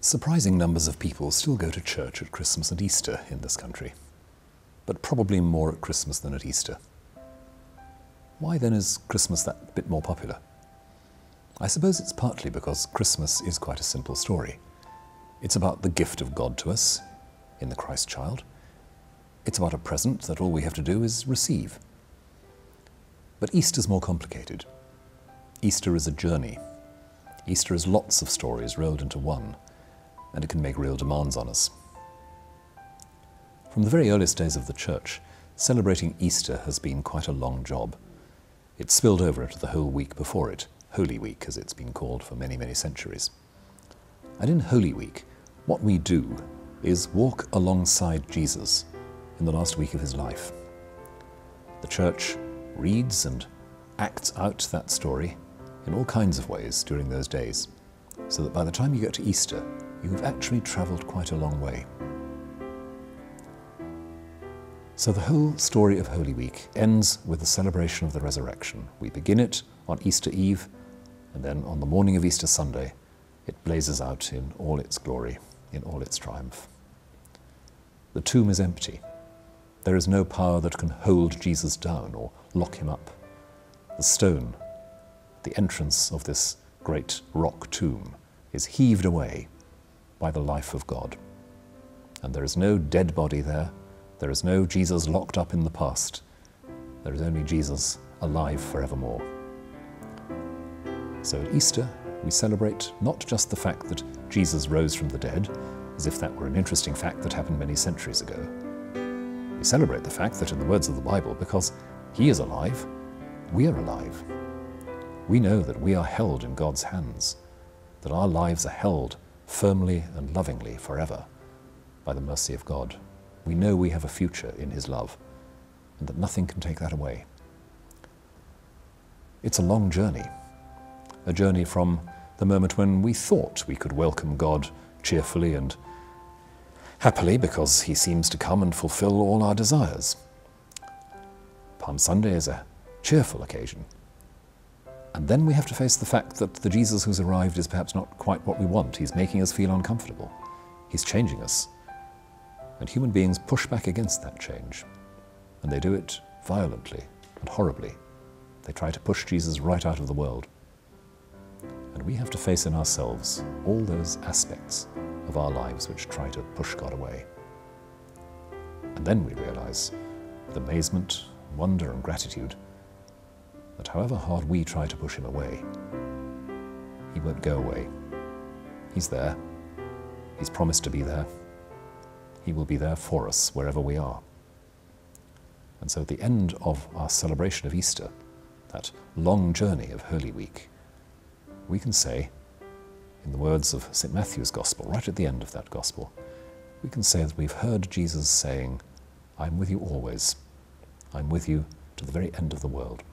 Surprising numbers of people still go to church at Christmas and Easter in this country, but probably more at Christmas than at Easter. Why then is Christmas that bit more popular? I suppose it's partly because Christmas is quite a simple story. It's about the gift of God to us in the Christ child. It's about a present that all we have to do is receive. But Easter's more complicated. Easter is a journey. Easter is lots of stories rolled into one, and it can make real demands on us. From the very earliest days of the Church, celebrating Easter has been quite a long job. It spilled over into the whole week before it, Holy Week as it's been called for many, many centuries. And in Holy Week, what we do is walk alongside Jesus in the last week of his life. The Church reads and acts out that story in all kinds of ways during those days, so that by the time you get to Easter, you've actually travelled quite a long way. So the whole story of Holy Week ends with the celebration of the resurrection. We begin it on Easter Eve, and then on the morning of Easter Sunday, it blazes out in all its glory, in all its triumph. The tomb is empty. There is no power that can hold Jesus down or lock him up. The stone, the entrance of this great rock tomb, is heaved away by the life of God. And there is no dead body there. There is no Jesus locked up in the past. There is only Jesus alive forevermore. So at Easter, we celebrate not just the fact that Jesus rose from the dead, as if that were an interesting fact that happened many centuries ago. We celebrate the fact that, in the words of the Bible, because he is alive, we are alive. We know that we are held in God's hands, that our lives are held firmly and lovingly forever by the mercy of God. We know we have a future in his love, and that nothing can take that away. It's a long journey, a journey from the moment when we thought we could welcome God cheerfully and happily because he seems to come and fulfill all our desires. Palm Sunday is a cheerful occasion. And then we have to face the fact that the Jesus who's arrived is perhaps not quite what we want. He's making us feel uncomfortable. He's changing us. And human beings push back against that change. And they do it violently and horribly. They try to push Jesus right out of the world. And we have to face in ourselves all those aspects of our lives which try to push God away. And then we realize, with amazement, wonder and gratitude, that however hard we try to push him away, he won't go away. He's there. He's promised to be there. He will be there for us wherever we are. And so at the end of our celebration of Easter, that long journey of Holy Week, we can say, in the words of St. Matthew's Gospel, right at the end of that Gospel, we can say that we've heard Jesus saying, "I'm with you always. I'm with you to the very end of the world."